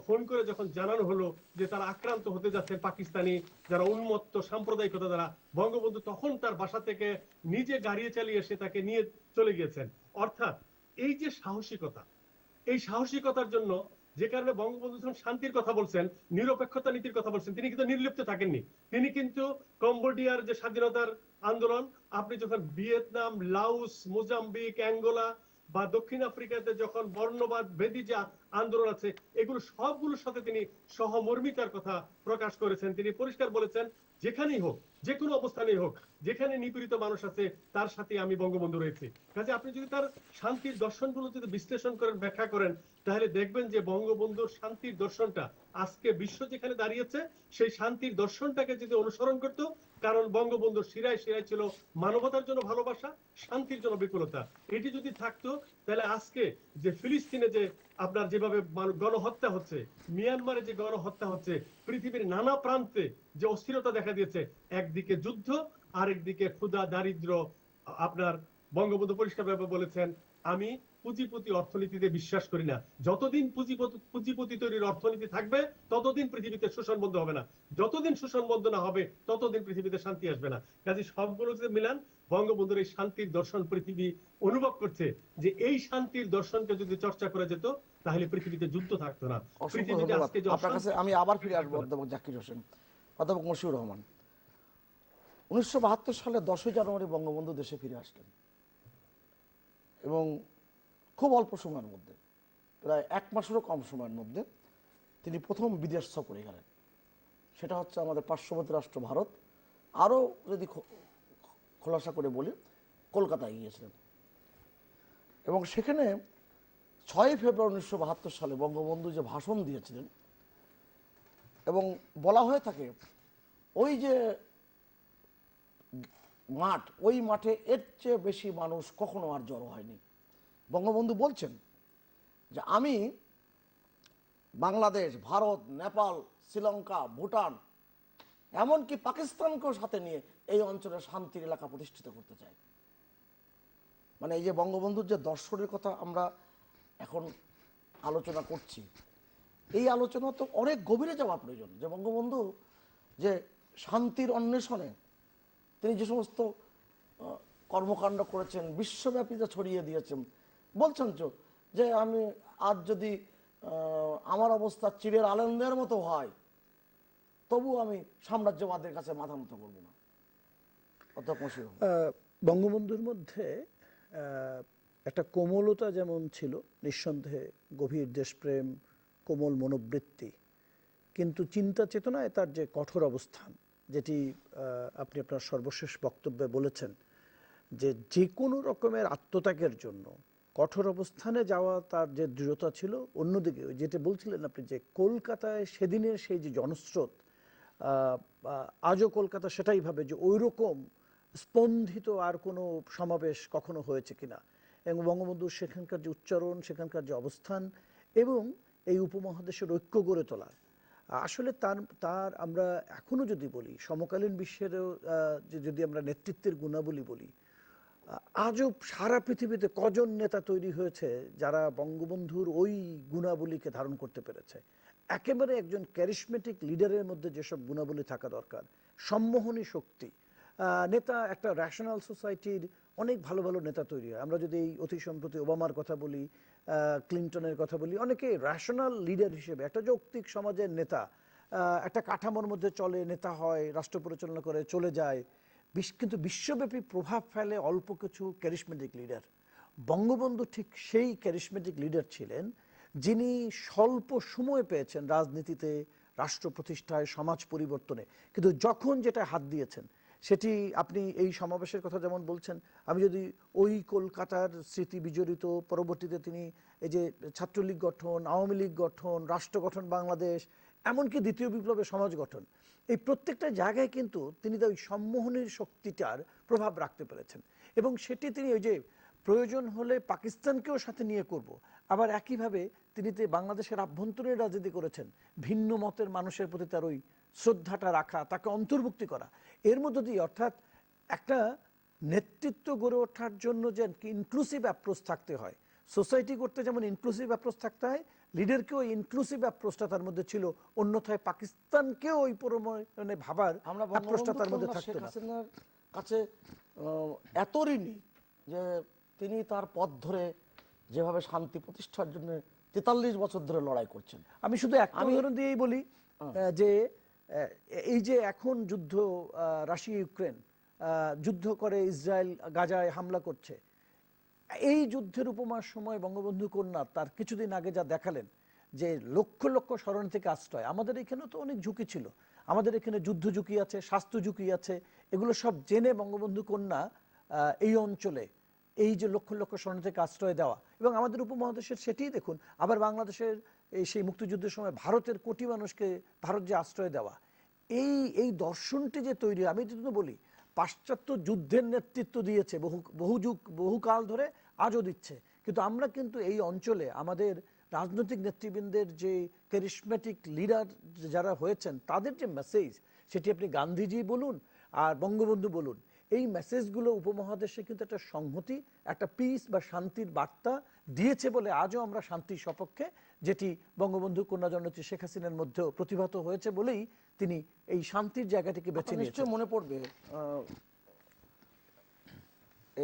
ফোন করে যখন জানানো হলো যে তারা আক্রান্ত হতে যাচ্ছেন পাকিস্তানি যারা উন্মত্ত সাম্প্রদায়িকতা দ্বারা, বঙ্গবন্ধু তখন তার বাসা থেকে নিজে গাড়ি চালিয়ে এসে তাকে নিয়ে চলে গিয়েছেন। অর্থাৎ এই যে সাহসিকতা, এই সাহসিকতার জন্য, যে কারণে বঙ্গবন্ধু যখন শান্তির কথা বলছেন, নিরপেক্ষতা নীতির কথা বলছেন, তিনি কিন্তু নির্লিপ্ত থাকেননি। তিনি কিন্তু কম্বোডিয়ার যে স্বাধীনতার আন্দোলন, আপনি যখন ভিয়েতনাম, লাওস, মোজাম্বিক, অ্যাঙ্গোলা বা দক্ষিণ আফ্রিকাতে যখন বর্ণবাদ ভেদী যে আন্দোলন আছে, এগুলো সবগুলোর সাথে তিনি সহমর্মিতার কথা প্রকাশ করেছেন। তিনি পরিষ্কার বলেছেন যেখানেই হোক, যে কোনো অবস্থানেই হোক, যেখানে নিপীড়িত মানুষ আছে তার সাথে আমি বঙ্গবন্ধু রয়েছি। কাজে আপনি যদি তার শান্তির দর্শনগুলো যদি বিশ্লেষণ করেন, ব্যাখ্যা করেন, তাহলে দেখবেন যে বঙ্গবন্ধুর শান্তির দর্শনটা আজকে বিশ্ব যেখানে দাঁড়িয়েছে, সেই শান্তির দর্শনটাকে যদি অনুসরণ করতো, কারণ বঙ্গবন্ধুর শিরায় শিরায় ছিল মানবতার জন্য ভালোবাসা, শান্তির জন্য বিপুলতা। এটি যদি থাকতো, তাহলে আজকে যে ফিলিস্তিনে যে আপনার যেভাবে গণহত্যা হচ্ছে, মিয়ানমারে যে গণহত্যা হচ্ছে, পৃথিবীর নানা প্রান্তে যে অস্থিরতা দেখা দিয়েছে, একদিকে যুদ্ধ, আরেকদিকে ক্ষুধা, দারিদ্র, আপনার বঙ্গবন্ধু পরিষ্কারভাবে বলেছেন আমি পুঁজিপতি অর্থনীতিতে বিশ্বাস করি না। যতদিন পুঁজিপতি তৈরির অর্থনীতি থাকবে, ততদিন পৃথিবীতে শোষণ বন্ধ হবে না। যতদিন শোষণ বন্ধ না হবে, ততদিন পৃথিবীতে শান্তি আসবে না। কাজে সবগুলো যদি মিলান, বঙ্গবন্ধুর এই শান্তির দর্শন পৃথিবী অনুভব করছে, যে এই শান্তির দর্শনকে যদি চর্চা করা যেত, তাহলে পৃথিবীতে যুদ্ধ থাকতো না। পৃথিবীতে আজকে যে আপনার কাছে আমি আবার ফিরে আসবো অধ্যাপক জাকির হোসেন। অধ্যাপক মশিউর রহমান, 1972 সালে 10ই জানুয়ারি বঙ্গবন্ধু দেশে ফিরে আসলেন এবং খুব অল্প সময়ের মধ্যে, প্রায় 1 মাসেরও কম সময়ের মধ্যে তিনি প্রথম বিদেশ সফরে গেলেন, সেটা হচ্ছে আমাদের পার্শ্ববর্তী রাষ্ট্র ভারত। আরও যদি খোলাসা করে বলি, কলকাতায় গিয়েছিলেন এবং সেখানে 6 ফেব্রুয়ারি 1972 সালে বঙ্গবন্ধু যে ভাষণ দিয়েছিলেন, এবং বলা হয়ে থাকে ওই যে মাঠ, ওই মাঠে এর চেয়ে বেশি মানুষ কখনো আর জড়ো হয়নি। বঙ্গবন্ধু বলছেন যে আমি বাংলাদেশ, ভারত, নেপাল, শ্রীলঙ্কা, ভুটান, এমনকি পাকিস্তানকেও সাথে নিয়ে এই অঞ্চলে শান্তির এলাকা প্রতিষ্ঠিত করতে চাই। মানে এই যে বঙ্গবন্ধুর যে দর্শনের কথা আমরা এখন আলোচনা করছি, এই আলোচনা তো অনেক গভীরে যাওয়া প্রয়োজন। যে বঙ্গবন্ধু যে শান্তির অন্বেষণে তিনি যে সমস্ত কর্মকাণ্ড করেছেন, বিশ্বব্যাপী যা ছড়িয়ে দিয়েছেন, বলছেন তো যে আমি আজ যদি আমার অবস্থা চিড়ের আনন্দের মতো হয়, তবু আমি সাম্রাজ্যবাদের কাছে মাথা নত করব না। বঙ্গবন্ধুর মধ্যে একটা কোমলতা যেমন ছিল, নিঃসন্দেহে গভীর দেশপ্রেম, কোমল মনোবৃত্তি, কিন্তু চিন্তা চেতনায় তার যে কঠোর অবস্থান, যেটি আপনি আপনার সর্বশেষ বক্তব্যে বলেছেন, যে কোনো রকমের আত্মত্যাগের জন্য কঠোর অবস্থানে যাওয়া তার যে দৃঢ়তা ছিল। অন্যদিকে যেটা বলছিলেন আপনি, যে কলকাতায় সেদিনের সেই যে জনস্রোত, আজও কলকাতা সেটাই ভাবে যে ওই রকম স্পন্দিত আর কোনো সমাবেশ কখনো হয়েছে কিনা, এবং বঙ্গবন্ধুর সেখানকার যে উচ্চারণ, সেখানকার যে অবস্থান এবং এই উপমহাদেশের ঐক্য গড়ে তোলা, আসলে তার আমরা এখনো যদি বলি, সমকালীন বিশ্বেরও যদি আমরা নেতৃত্বের গুণাবলী বলি, আজও সারা পৃথিবীতে কজন নেতা তৈরি হয়েছে যারা বঙ্গবন্ধুর ওই গুণাবলীকে ধারণ করতে পেরেছে। একেবারে একজন ক্যারিসমেটিক লিডারের মধ্যে যেসব গুণাবলী থাকা দরকার, সম্মোহনী শক্তি, নেতা, একটা রেশনাল সোসাইটির অনেক ভালো ভালো নেতা তৈরি হয়। আমরা যদি এই অতি সম্প্রতি ওবামার কথা বলি, ক্লিন্টনের কথা বলি, অনেকে রেশনাল লিডার হিসেবে একটা যৌক্তিক সমাজের নেতা, একটা কাঠামোর মধ্যে চলে, নেতা হয়, রাষ্ট্র পরিচালনা করে, চলে যায়, কিন্তু বিশ্বব্যাপী প্রভাব ফেলে অল্প কিছু ক্যারিসমেটিক লিডার। বঙ্গবন্ধু ঠিক সেই ক্যারিসমেটিক লিডার ছিলেন, যিনি স্বল্প সময় পেয়েছেন রাজনীতিতে, রাষ্ট্র প্রতিষ্ঠায়, সমাজ পরিবর্তনে, কিন্তু যখন যেটা হাত দিয়েছেন সেটি, আপনি এই সমাবেশের কথা যেমন বলছেন, আমি যদি ওই কলকাতার স্মৃতি বিজড়িত, পরবর্তীতে তিনি এই যে ছাত্রলীগ গঠন, আওয়ামী লীগ গঠন, রাষ্ট্র গঠন বাংলাদেশ, এমনকি দ্বিতীয় বিপ্লবের সমাজ গঠন, এই প্রত্যেকটা জায়গায় কিন্তু তিনি ওই সম্মোহনের শক্তিটার প্রভাব রাখতে পেরেছেন। এবং সেটি তিনি ওই যে প্রয়োজন হলে পাকিস্তানকেও সাথে নিয়ে করব, আবার একইভাবে তিনি বাংলাদেশের আভ্যন্তরীণ রাজনীতি করেছেন, ভিন্ন মতের মানুষের প্রতি তার ওই শ্রদ্ধাটা রাখা, তাকে অন্তর্ভুক্তি করা, এর মধ্য দিয়ে, অর্থাৎ একটা নেতৃত্ব গড়ে ওঠার জন্য যে ইনক্লুসিভ অ্যাপ্রোচ থাকতে হয়, সোসাইটি করতে যেমন ইনক্লুসিভ অ্যাপ্রোচ থাকতে হয়, লিডারকেও ইনক্লুসিভ অ্যাপ্রোচটা তার মধ্যে ছিল, অন্যথায় পাকিস্তানকেও ওই পরিমাণে ভাবার অ্যাপ্রোচটা তার মধ্যে থাকতো না। কাছে এত ঋণী যে তিনি তার পথ ধরে যেভাবে শান্তি প্রতিষ্ঠার জন্য 43 বছর ধরে লড়াই করছেন। আমি শুধু একটা উদাহরণ দিয়েই বলি, যে এই যে এখন যুদ্ধ, রাশিয়া ইউক্রেন যুদ্ধ করে, ইসরায়েল গাজায় হামলা করছে, এই যুদ্ধের উপমার সময় বঙ্গবন্ধু কন্যা তার কিছুদিন আগে যা দেখালেন, যে লক্ষ লক্ষ শরণার্থী থেকে আশ্রয়, আমাদের এখানে তো অনেক ঝুঁকি ছিল, আমাদের এখানে যুদ্ধ ঝুঁকি আছে, স্বাস্থ্য ঝুঁকি আছে, এগুলো সব জেনে বঙ্গবন্ধু কন্যা এই অঞ্চলে এই যে লক্ষ লক্ষ শরণার্থীকে আশ্রয় দেওয়া, এবং আমাদের উপমহাদেশের সেটিই দেখুন, আবার বাংলাদেশের সেই মুক্তিযুদ্ধের সময় ভারতের কোটি মানুষকে ভারত যে আশ্রয় দেওয়া, এই দর্শনটি যে তৈরি, আমি যদি বলি পাশ্চাত্য যুদ্ধের নেতৃত্ব দিয়েছে বহুকাল ধরে, আজও দিচ্ছে, কিন্তু আমরা কিন্তু এই অঞ্চলে আমাদের রাজনৈতিক নেতৃবৃন্দের যে ক্যারিসমেটিক লিডার যারা হয়েছেন, তাদের যে মেসেজ, সেটি আপনি গান্ধীজি বলুন আর বঙ্গবন্ধু বলুন, এই মেসেজগুলো উপমহাদেশে কিন্তু একটা সংহতি, একটা পিস বা শান্তির বার্তা দিয়েছে বলে আজও আমরা শান্তির সপক্ষে, যেটি বঙ্গবন্ধু কন্যা জননেত্রী শেখ হাসিনার মধ্যেও প্রতিভাত হয়েছে বলেই তিনি এই শান্তির জায়গাটিকে বেছে নিয়েছেন। নিশ্চয়ই মনে পড়বে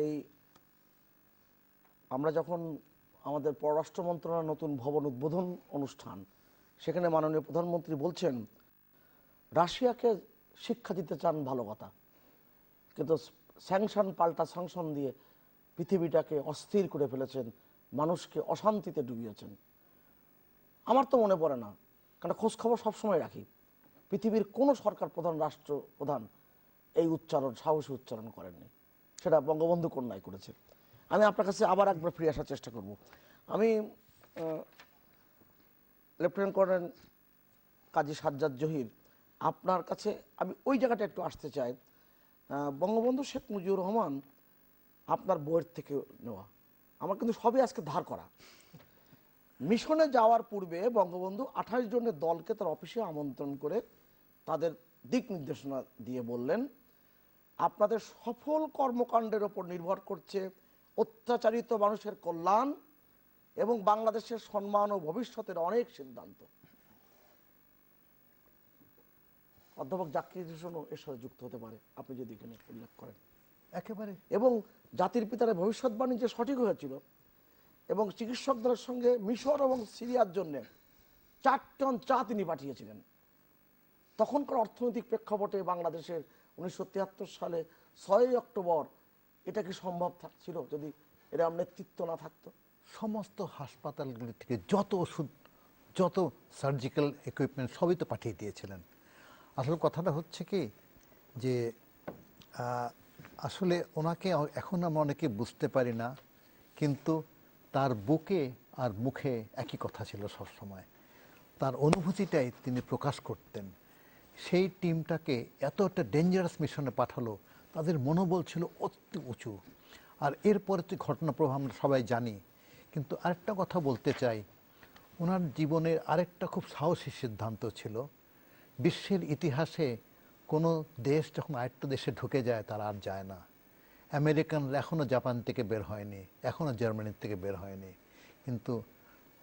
এই আমরা যখন আমাদের পররাষ্ট্র মন্ত্রণালয়ের নতুন ভবন উদ্বোধন অনুষ্ঠান, সেখানে মাননীয় প্রধানমন্ত্রী বলছেন রাশিয়াকে শিক্ষা দিতে চান, ভালো কথা, কিন্তু স্যাংশন পাল্টা স্যাংশন দিয়ে পৃথিবীটাকে অস্থির করে ফেলেছেন, মানুষকে অশান্তিতে ডুবিয়েছেন। আমার তো মনে পড়ে না কারণ খোঁজ খবর সবসময় রাখি, পৃথিবীর কোনো সরকার প্রধান, রাষ্ট্রপ্রধান এই উচ্চারণ, সাহসী উচ্চারণ করেননি, সেটা বঙ্গবন্ধু কন্যাই করেছে। আমি আপনার কাছে আবার একবার ফিরে আসার চেষ্টা করব। আমি লেফটেন্যান্ট কর্নেল কাজী সাজ্জাদ জহির, আপনার কাছে আমি ওই জায়গাটা একটু আসতে চাই। বঙ্গবন্ধু শেখ মুজিবুর রহমান আপনার বইয়ের থেকে নেওয়া, আমার কিন্তু সবই আজকে ধার করা। মিশনে যাওয়ার পূর্বে বঙ্গবন্ধু 28 জনের দলকে তার অফিসে আমন্ত্রণ করে তাদের দিক নির্দেশনা দিয়ে বললেন, আপনাদের সফল কর্মকাণ্ডের ওপর নির্ভর করছে অত্যাচারিত মানুষের কল্যাণ এবং বাংলাদেশের সম্মান ও ভবিষ্যতের অনেক সিদ্ধান্ত। অধ্যাপক জাকির হোসেনও এর সাথে যুক্ত হতে পারে, আপনি যদি এখানে উল্লেখ করেন। একেবারে এবং জাতির পিতার ভবিষ্যৎবাণী যে সঠিক হয়েছিল, এবং চিকিৎসকদের সঙ্গে মিশর এবং সিরিয়ার জন্য 4 টন চা তিনি পাঠিয়েছিলেন। তখনকার অর্থনৈতিক প্রেক্ষাপটে বাংলাদেশের 1973 সালে 6 অক্টোবর এটা কি সম্ভব ছিল যদি এরকম নেতৃত্ব না থাকতো? সমস্ত হাসপাতালগুলি থেকে যত ওষুধ, যত সার্জিক্যাল ইকুইপমেন্ট সবই তো পাঠিয়ে দিয়েছিলেন। আসলে কথাটা হচ্ছে কি যে আসলে ওনাকে এখন আমরা অনেকে বুঝতে পারি না, কিন্তু তার বুকে আর মুখে একই কথা ছিল সবসময়। তার অনুভূতিটাই তিনি প্রকাশ করতেন। সেই টিমটাকে এত একটা ডেঞ্জারাস মিশনে পাঠালো, তাদের মনোবল ছিল অতি উঁচু। আর এরপরে তো ঘটনা প্রবাহ আমরা সবাই জানি। কিন্তু আরেকটা কথা বলতে চাই, ওনার জীবনের আরেকটা খুব সাহসী সিদ্ধান্ত ছিল। বিশ্বের ইতিহাসে কোনো দেশ যখন আরেকটা দেশে ঢুকে যায় তারা আর যায় না। আমেরিকানরা এখনও জাপান থেকে বের হয়নি, এখনও জার্মানির থেকে বের হয়নি, কিন্তু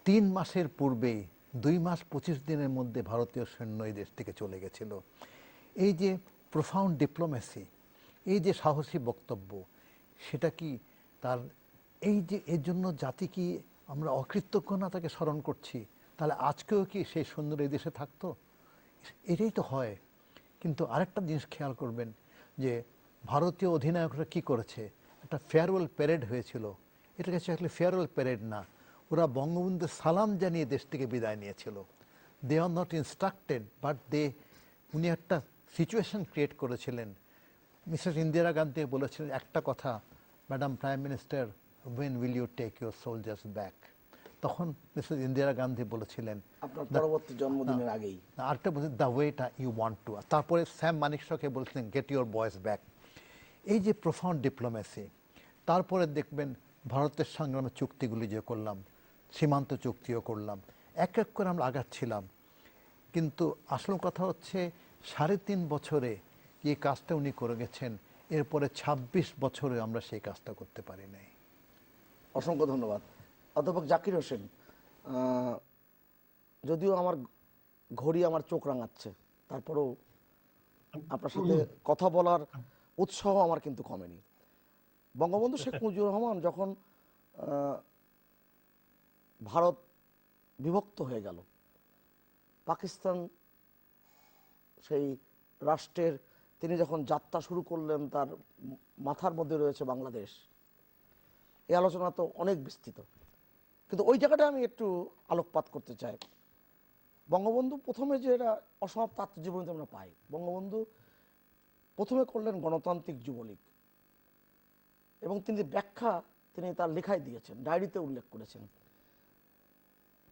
3 মাসের পূর্বেই 2 মাস 25 দিনের মধ্যে ভারতীয় সৈন্য এই দেশ থেকে চলে গেছিল। এই যে প্রোফাউন্ড ডিপ্লোমেসি, এই যে সাহসী বক্তব্য, সেটা কি তার এই যে এর জন্য জাতি কি আমরা অকৃতজ্ঞ না তাকে স্মরণ করছি? তাহলে আজকেও কি সেই সুন্দর এই দেশে থাকতো? এটাই তো হয়। কিন্তু আরেকটা জিনিস খেয়াল করবেন যে ভারতীয় অধিনায়করা কি করেছে, একটা ফেয়ারওয়েল প্যারেড হয়েছিল। এটা কাছে আসলে ফেয়ারওয়েল প্যারেড না, ওরা বঙ্গবন্ধু সালাম জানিয়ে দেশ থেকে বিদায় নিয়েছিল। They are not instructed, but উনি একটা সিচুয়েশন ক্রিয়েট করেছিলেন। মিসেস ইন্দিরা গান্ধী বলেছিলেন একটা কথা, madam prime minister, when will you take your soldiers back? তখন মিসেস ইন্দিরা গান্ধী বলেছিলেন আপনার পরবর্তী জন্মদিনের আগেই। আরেকটা বলছেন the way that you want to. তারপরে স্যাম মানিকশকে বলছিলেন গেট ইউর বয়েস ব্যাক। এই যে প্রোফাউন্ড ডিপ্লোমেসি। তারপরে দেখবেন ভারতের সঙ্গে আমরা চুক্তিগুলি যে করলাম, সীমান্ত চুক্তিও করলাম, এক এক করে আমরা আগাচ্ছিলাম। কিন্তু আসল কথা হচ্ছে 3.5 বছরে যে কাজটা উনি করে গেছেন, এরপরে 26 বছরে আমরা সেই কাজটা করতে পারি নাই। অসংখ্য ধন্যবাদ অধ্যাপক জাকির হোসেন। যদিও আমার ঘড়ি আমার চোখ রাঙাচ্ছে, তারপরেও আপনার সাথে কথা বলার উৎসাহ আমার কিন্তু কমেনি। বঙ্গবন্ধু শেখ মুজিবুর রহমান যখন ভারত বিভক্ত হয়ে গেল, পাকিস্তান সেই রাষ্ট্রের তিনি যখন যাত্রা শুরু করলেন, তার মাথার মধ্যে রয়েছে বাংলাদেশ। এই আলোচনা তো অনেক বিস্তৃত, কিন্তু ওই জায়গাটা আমি একটু আলোকপাত করতে চাই। বঙ্গবন্ধু প্রথমে যে এটা অসমাপ্ত আত্মজীবনীতে আমরা পাই, বঙ্গবন্ধু প্রথমে করলেন গণতান্ত্রিক যুবলীগ, এবং তিনি ব্যাখ্যা তিনি তার লেখায় দিয়েছেন, ডায়েরিতে উল্লেখ করেছেন,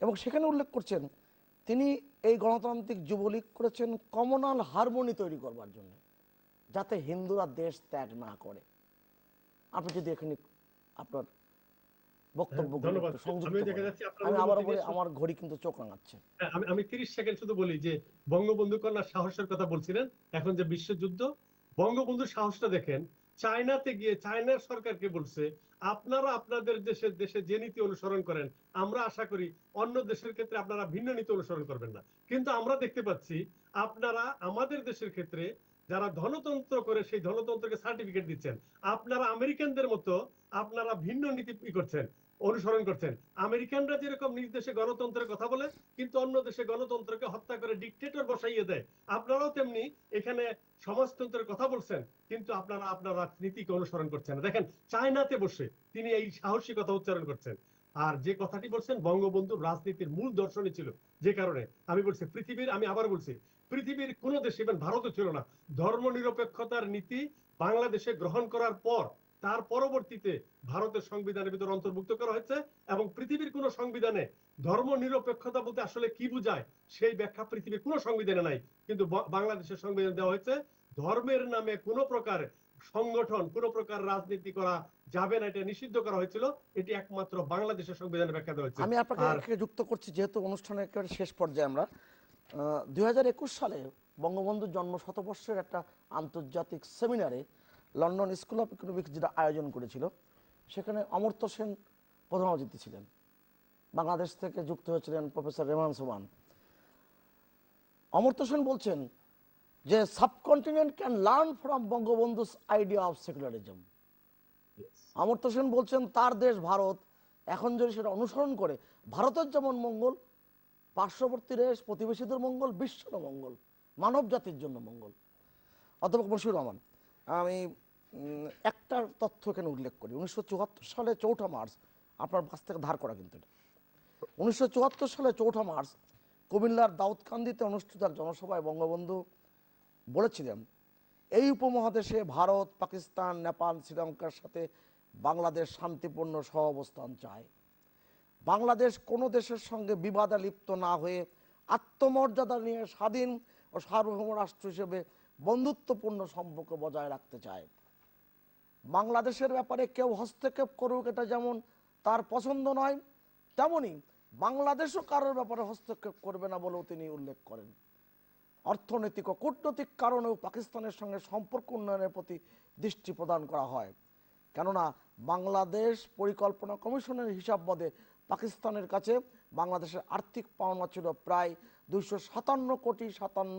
এবং সেখানে উল্লেখ করছেন তিনি এই গণতান্ত্রিক যুবলীগ করেছেন কমনাল হারমোনি তৈরি করবার জন্য, যাতে হিন্দুরা দেশ ত্যাগ না করে। আপনি যদি এখানে আপনার বক্তব্য আমি আবার বলি, আমার ঘড়ি কিন্তু চোখ রাঙাচ্ছে। আমি 30 সেকেন্ড শুধু বলি যে বঙ্গবন্ধু কন্যার সাহসের কথা বলছিলেন, এখন যে বিশ্বযুদ্ধ, বঙ্গবন্ধুর সাহসটা দেখেন। চায়নাতে গিয়ে চায়নার সরকারকে বলছে, আপনারা আপনাদের দেশে যে নীতি অনুসরণ করেন, আমরা আশা করি অন্য দেশের ক্ষেত্রে আপনারা ভিন্ন নীতি অনুসরণ করবেন না। কিন্তু আমরা দেখতে পাচ্ছি আপনারা আমাদের দেশের ক্ষেত্রে যারা ধনতন্ত্র করে সেই ধনতন্ত্রকে সার্টিফিকেট দিচ্ছেন। আপনারা আমেরিকানদের মতো আপনারা ভিন্ন নীতি করছেন, অনুসরণ করছেন। আমেরিকানরা যেরকম নিজ দেশে গণতন্ত্রের কথা বলে, কিন্তু অন্য দেশে গণতন্ত্রকে হত্যা করে ডিকটেটর বসাইয়ে দেয়। আপনারাও তেমনি এখানে সমাজতন্ত্রের কথা বলছেন, কিন্তু আপনারা নীতিকে অনুসরণ করছেন না। দেখেন চায়নাতে বসে তিনি এই সাহসী কথা উচ্চারণ করছেন। আর যে কথাটি বলছেন বঙ্গবন্ধুর রাজনীতির মূল দর্শনই ছিল, যে কারণে আমি বলছি আমি আবার বলছি পৃথিবীর কোন দেশ, ইভেন ভারতও ছিল না, ধর্ম নিরপেক্ষতার নীতি বাংলাদেশে গ্রহণ করার পর তার পরবর্তীতে ভারতের সংবিধানের ভিতর অন্তর্ভুক্ত করা হয়েছে। এবং পৃথিবীর কোন সংবিধানে ধর্ম নিরপেক্ষতা বলতে আসলে কি বোঝায় সেই ব্যাখ্যা পৃথিবীর কোন সংবিধানে নাই, কিন্তু বাংলাদেশের সংবিধান দেওয়া হয়েছে ধর্মের নামে কোন প্রকার সংগঠন, কোন প্রকার রাজনীতি করা যাবে না, এটা নিষিদ্ধ করা হয়েছিল। এটি একমাত্র বাংলাদেশের সংবিধানে ব্যাখ্যা দেওয়া হয়েছে। আমি আপনাকে যুক্ত করছি, যেহেতু অনুষ্ঠানের একেবারে শেষ পর্যায়ে আমরা 2021 সালে বঙ্গবন্ধুর জন্ম শতবর্ষের একটা আন্তর্জাতিক সেমিনারে লন্ডন স্কুল অফ ইকোনমিক্স যেটা আয়োজন করেছিল, সেখানে অমর্ত্য সেন প্রধান অতিথি ছিলেন। বাংলাদেশ থেকে যুক্ত হয়েছিলেন প্রফেসর রেমান সোমান। অমর্ত্য সেন বলছেন যে subcontinent can learn from Bangabandhu's idea of secularism. Amartya Sen বলছেন তার দেশ ভারত এখন যদি সেটা অনুসরণ করে, ভারতের যেমন মঙ্গল, পার্শ্ববর্তী দেশ প্রতিবেশীদের মঙ্গল, বিশ্বের মঙ্গল, মানব জাতির জন্য মঙ্গল। অধ্যাপক মশিউর রহমান, আমি একটা তথ্য এখানে উল্লেখ করি। 1974 সালে 4 মার্চ, আপনার কাছ থেকে ধার করা কিন্তু এটা, 1974 সালে 4 মার্চ কুমিল্লার দাউদকান্দিতে অনুষ্ঠিত এক জনসভায় বঙ্গবন্ধু বলেছিলেন, এই উপমহাদেশে ভারত, পাকিস্তান, নেপাল, শ্রীলঙ্কার সাথে বাংলাদেশ শান্তিপূর্ণ সহাবস্থান চায়। বাংলাদেশ কোনো দেশের সঙ্গে বিবাদে লিপ্ত না হয়ে আত্মমর্যাদা নিয়ে স্বাধীন ও সার্বভৌম রাষ্ট্র হিসেবে বন্ধুত্বপূর্ণ সম্পর্ক বজায় রাখতে চায়। বাংলাদেশের ব্যাপারে কেউ হস্তক্ষেপ করুক, এটা যেমন তার পছন্দ নয়, তেমনি বাংলাদেশও কারোর ব্যাপারে হস্তক্ষেপ করবে না বলেও তিনি উল্লেখ করেন। অর্থনৈতিক ও কূটনৈতিক কারণেও পাকিস্তানের সঙ্গে সম্পর্ক উন্নয়নের প্রতি দৃষ্টি প্রদান করা হয়, কেননা বাংলাদেশ পরিকল্পনা কমিশনের হিসাব মতে পাকিস্তানের কাছে বাংলাদেশের আর্থিক পাওনা ছিল প্রায় 257 কোটি 57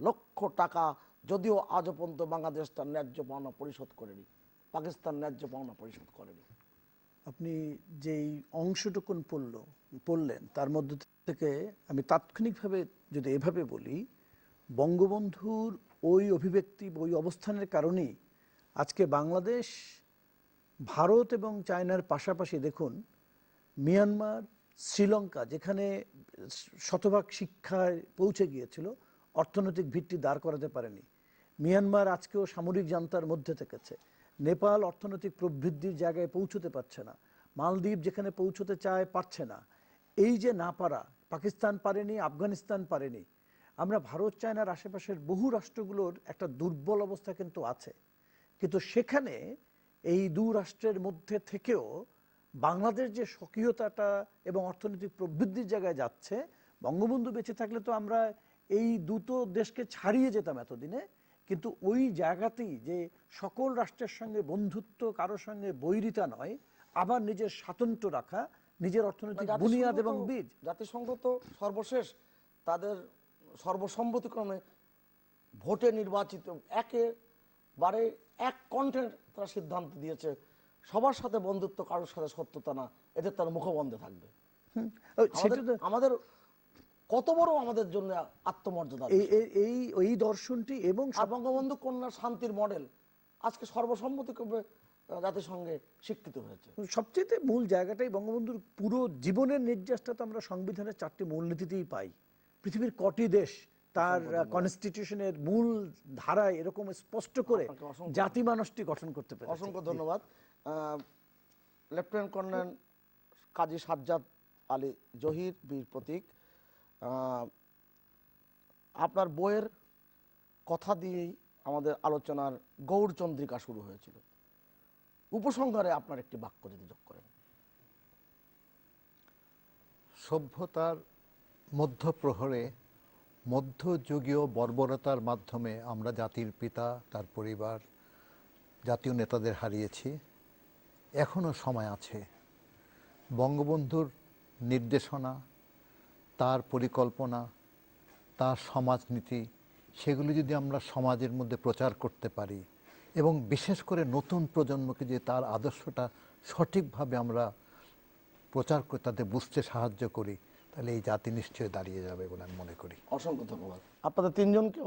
লক্ষ টাকা, যদিও আজও পর্যন্ত বাংলাদেশ তার ন্যায্য পাওনা পরিশোধ করেনি, পাকিস্তান ন্যায্য পাওনা পরিশোধ করেনি। আপনি যেই অংশটুকুন পড়লেন তার মধ্যে থেকে আমি তাৎক্ষণিকভাবে যদি এভাবে বলি, বঙ্গবন্ধুর ওই অভিব্যক্তি, ওই অবস্থানের কারণেই আজকে বাংলাদেশ ভারত এবং চায়নার পাশাপাশি দেখুন মিয়ানমার, শ্রীলঙ্কা, যেখানে শতভাগ শিক্ষায় পৌঁছে গিয়েছিল, অর্থনৈতিক ভিত্তি দাঁড় করাতে পারেনি। মিয়ানমার আজকেও সামরিক জান্তার মধ্যে থেকেছে। নেপাল অর্থনৈতিক প্রবৃদ্ধির জায়গায় পৌঁছতে পারছে না। মালদ্বীপ যেখানে পৌঁছতে চায় পারছে না। এই যে না পারা, পাকিস্তান পারেনি, আফগানিস্তান পারেনি। আমরা ভারত চায়নার আশেপাশের বহু রাষ্ট্রগুলোর একটা দুর্বল অবস্থা কিন্তু আছে, কিন্তু সেখানে এই দু রাষ্ট্রের মধ্যে থেকেও বাংলাদেশ যে স্বকীয়তাটা এবং অর্থনৈতিক প্রবৃদ্ধির জায়গায় যাচ্ছে, বঙ্গবন্ধু বেঁচে থাকলে তো আমরা এই দুটো দেশকে ছাড়িয়ে যেতাম এতদিনে। কিন্তু ওই জায়গাতেই যে সকল রাষ্ট্রের সঙ্গে বন্ধুত্ব, কারোর সঙ্গে বৈরিতা নয়, আবার নিজের স্বাতন্ত্র্য রাখা, নিজের অর্থনৈতিক বুনিয়াদ এবং বীজ। জাতিসংঘ তো সর্বশেষ তাদের সর্বসম্মতিক্রমে ভোটে নির্বাচিত একেবারে এক কণ্ঠে তারা সিদ্ধান্ত দিয়েছে সবার সাথে বন্ধুত্ব, কারোর সাথে শত্রুতা না, এদের তার মুখবন্ধে থাকবে। আমাদের কত বড় আমাদের জন্য আত্মমর্যাদা এই দর্শনটি এবং বঙ্গবন্ধু কন্যা শান্তির মডেল আজকে সর্বসম্মতিক্রমে জাতিসংঘে স্বীকৃত হয়েছে। সবচেয়ে মূল জায়গাটাই বঙ্গবন্ধুর পুরো জীবনের নির্যাসটা তো আমরা সংবিধানের 4টি মূলনীতিতেই পাই। পৃথিবীর কটি দেশ তার কনস্টিটিউশনের মূল ধারায় এরকম স্পষ্ট করে জাতি মানুষটি গঠন করতে পারে। অসংখ্য ধন্যবাদ। লেফটেন্যান্ট কর্নেল কাজী সাজ্জাদ আলী জহির, বীর প্রতীক, আপনার বইয়ের কথা দিয়েই আমাদের আলোচনার গৌরচন্দ্রিকা শুরু হয়েছিল। উপসংহারে আপনার একটি বাক্য যদি যোগ করেন। সভ্যতার মধ্যপ্রহরে মধ্যযুগীয় বর্বরতার মাধ্যমে আমরা জাতির পিতা, তার পরিবার, জাতীয় নেতাদের হারিয়েছি। এখনও সময় আছে। বঙ্গবন্ধুর নির্দেশনা, তার পরিকল্পনা, তার সমাজনীতি, সেগুলি যদি আমরা সমাজের মধ্যে প্রচার করতে পারি এবং বিশেষ করে নতুন প্রজন্মকে যে তার আদর্শটা সঠিকভাবে আমরা প্রচার করে তাদের বুঝতে সাহায্য করি, তাহলে এই জাতি নিশ্চয়ই দাঁড়িয়ে যাবে বলে আমি মনে করি। অসংখ্য ধন্যবাদ আপনাদের তিনজনকে,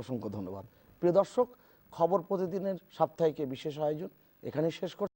অসংখ্য ধন্যবাদ। প্রিয় দর্শক, খবর প্রতিদিনের সাপ্তাহিক বিশেষ আয়োজন এখানেই শেষ করছি।